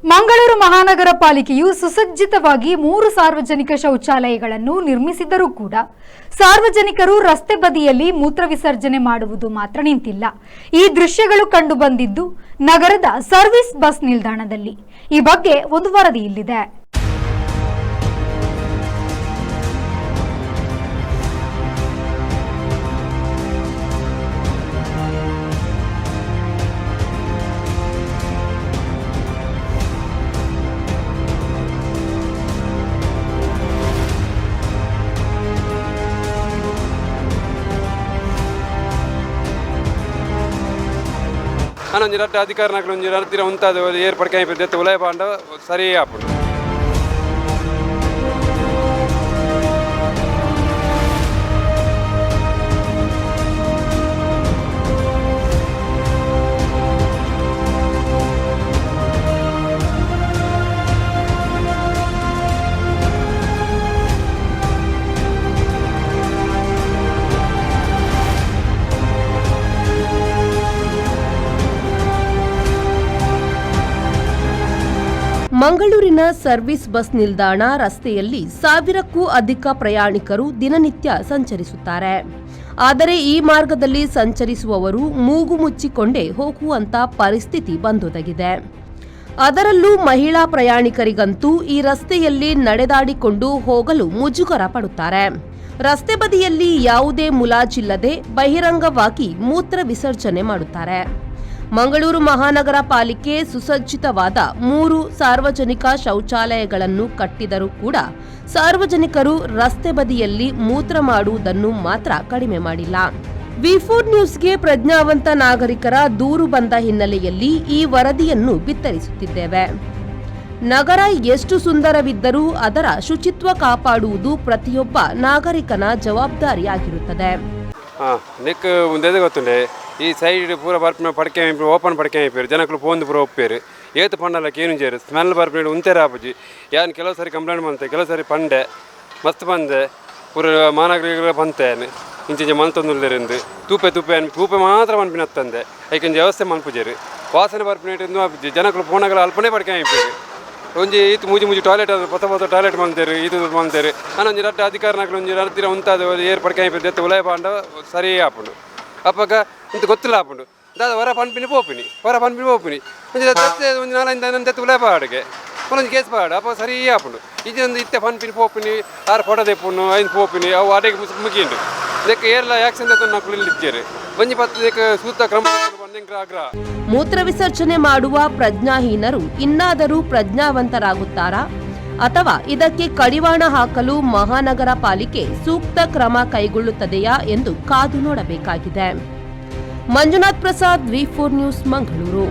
ಮಂಗಳೂರು ಮಹಾನಗರ ಪಾಲಿಕೆಯು ಸುಸಜ್ಜಿತವಾಗಿ 3 ಸಾರ್ವಜನಿಕ ಶೌಚಾಲಯಗಳನ್ನು ನಿರ್ಮಿಸಿದ್ದರೂ ಕೂಡ ಸಾರ್ವಜನಿಕರು ರಸ್ತೆ ಬದಿಯಲ್ಲಿ ಮೂತ್ರ ವಿಸರ್ಜನೆ ಮಾಡುವುದು ಮಾತ್ರ ನಿಂತಿಲ್ಲ. ಈ ದೃಶ್ಯಗಳು ಕಂಡು ಬಂದಿದ್ದು ನಗರದ ಸರ್ವಿಸ್ ಬಸ್ ನಿಲ್ದಾಣದಲ್ಲಿ. ಈ ಬಗ್ಗೆ ಒಂದು ವರದಿ ಇಲ್ಲಿದೆ. ಅನೊಂದು ಅಧಿಕಾರಿಗಳು ಒಂಜಿ ರಡ್ತಿರ ಉಂತಾದ ಏರ್ಪಡ್ಕೆ ದೆತ್ತು ಉಲಯ ಪಾಂಡ ಸರಿ ಆಪುಂಡು. ಮಂಗಳೂರಿನ ಸರ್ವಿಸ್ ಬಸ್ ನಿಲ್ದಾಣ ರಸ್ತೆಯಲ್ಲಿ 1000ಕ್ಕೂ ಅಧಿಕ ಪ್ರಯಾಣಿಕರು ದಿನನಿತ್ಯ ಸಂಚರಿಸುತ್ತಾರೆ. ಆದರೆ ಈ ಮಾರ್ಗದಲ್ಲಿ ಸಂಚರಿಸುವವರು ಮೂಗು ಮುಚ್ಚಿಕೊಂಡೇ ಹೋಗುವಂತ ಪರಿಸ್ಥಿತಿ ಬಂದೊದಗಿದೆ. ಅದರಲ್ಲೂ ಮಹಿಳಾ ಪ್ರಯಾಣಿಕರಿಗಂತೂ ಈ ರಸ್ತೆಯಲ್ಲಿ ನಡೆದಾಡಿಕೊಂಡು ಹೋಗಲು ಮುಜುಗರ ಪಡುತ್ತಾರೆ. ರಸ್ತೆ ಬದಿಯಲ್ಲಿ ಯಾವುದೇ ಮುಲಾಜಿಲ್ಲದೆ ಬಹಿರಂಗವಾಗಿ ಮೂತ್ರ ವಿಸರ್ಜನೆ ಮಾಡುತ್ತಾರೆ. ಮಂಗಳೂರು ಮಹಾನಗರ ಪಾಲಿಕೆ ಸುಸಜ್ಜಿತವಾದ 3 ಸಾರ್ವಜನಿಕ ಶೌಚಾಲಯಗಳನ್ನು ಕಟ್ಟಿದರೂ ಕೂಡ ಸಾರ್ವಜನಿಕರು ರಸ್ತೆ ಬದಿಯಲ್ಲಿ ಮೂತ್ರ ಮಾಡುವುದನ್ನು ಮಾತ್ರ ಕಡಿಮೆ ಮಾಡಿಲ್ಲ. ವಿ4 ನ್ಯೂಸ್ಗೆ ಪ್ರಜ್ಞಾವಂತ ನಾಗರಿಕರ ದೂರು ಬಂದ ಹಿನ್ನೆಲೆಯಲ್ಲಿ ಈ ವರದಿಯನ್ನು ಬಿತ್ತರಿಸುತ್ತಿದ್ದೇವೆ. ನಗರ ಎಷ್ಟು ಸುಂದರವಿದ್ದರೂ ಅದರ ಶುಚಿತ್ವ ಕಾಪಾಡುವುದು ಪ್ರತಿಯೊಬ್ಬ ನಾಗರಿಕನ ಜವಾಬ್ದಾರಿಯಾಗಿರುತ್ತದೆ. ಈ ಸೈಡ್ ಪೂರ ಬರ್ಪನೆ ಪಡ್ಕೆ ಓಪನ್ ಪಡ್ಕೆ ಆಯ್ಪೇರು ಜನಕ್ಕಳು ಪೋಂದು ಪೂರ ಒಪ್ಪೇರು ಏತು ಪಂಡಲಕ್ಕೆ ಏನು ಸೇರು ಸ್ಮೆಲ್ ಬರ್ಪನೆ ಉಂತೇರ ಆಪುಜಿ ಯಾನು ಕೆಲವು ಸಾರಿ ಕಂಪ್ಲೇಂಟ್ ಬಂತೆ ಕೆಲವು ಸಾರಿ ಪಂಡೆ ಮಸ್ತ್ ಬಂದೆ ಪೂರ ಮಹಾನಗರ ಬಂತೇನು ಇಂಚೆ ಮಲ್ತೊಂದುಲ್ಲೆರಿಂದು ತೂಪೆ ಮಾತ್ರ ಮನ್ಪಿನತ್ತಂದೆ ಐಕೊಂದು ವ್ಯವಸ್ಥೆ ಮನ್ಪುಜೇರು ವಾಸನೆ ಬರ್ಪನೆ ಆಪುಜಿ ಜನಕ್ಕಳು ಪೋಣಗಳ ಅಲ್ಪನೆ ಪಡ್ಕೆ ಆಯ್ಪೇರು ಒಂಜಿ ಈತು ಮೂಜಿ ಟಾಯ್ಲೆಟ್ ಅದು ಪೊತ್ತ ಟಾಯ್ಲೆಟ್ ಮಂತೇರು ಇದು ಮಂತೇರು ನಾನೊಂಜಿ ರಡ್ಡ ಅಧಿಕಾರಿಗಳು ಒಂಜಿ ರಡ್ತಿರ ಉಂತಾದ ಏರ್ಪಡ್ಕೆ ಆಯ್ಪೇರು ದೆತ್ತು ಉಲಯ ಪಾಂಡ ಸರಿ ಆಪುಂಡು ಅಪ್ಪಗ ಇಂತ ಗೊತ್ತಿಲ್ಲ ಆಪುಂಡು ದಾದ ಹೊರ ಪನ್ಪಿನಿ ಪೋಪಿನಿ ಒಂದು 4 ದೆತ್ತು ಉಲಯ ಪಾಡಿಗೆ ಒಂದೊಂದು ಕೇಸ್ ಪಾಡು ಅಪ್ಪ ಸರಿ ಆಪುಂಡು ಇದೊಂದು ಇತ್ತೆ ಪನ್ಪಿನಿ ಪೋಪಿನಿ ಆರು ಫೋಟೋ ತೆಪ್ಪುನು ಐದು ಪೋಪಿನಿ ಅವು ಅಡೆಗೆ ಮುಗಿಂಡು ಇದಕ್ಕೆ ಏರ್ಲ ಆಕ್ಷನ್ ನಕ್ಕಳು ಇಲ್ಲಿದ್ದೇರು ಒಂಜಿ ಪತ್ತು ಸೂಕ್ತ ಕ್ರಮ ಆಗ್ರಹ. ಮೂತ್ರ ವಿಸರ್ಜನೆ ಮಾಡುವ ಪ್ರಜ್ಞಾಹೀನರು ಇನ್ನಾದರೂ ಪ್ರಜ್ಞಾವಂತರಾಗುತ್ತಾರಾ ಅಥವಾ ಇದಕ್ಕೆ ಕಡಿವಾಣ ಹಾಕಲು ಮಹಾನಗರ ಪಾಲಿಕೆ ಸೂಕ್ತ ಕ್ರಮ ಕೈಗೊಳ್ಳುತ್ತದೆಯಾ ಎಂದು ಕಾದು ನೋಡಬೇಕಾಗಿದೆ. ಮಂಜುನಾಥ್ ಪ್ರಸಾದ್, ವಿ4 ನ್ಯೂಸ್, ಮಂಗಳೂರು.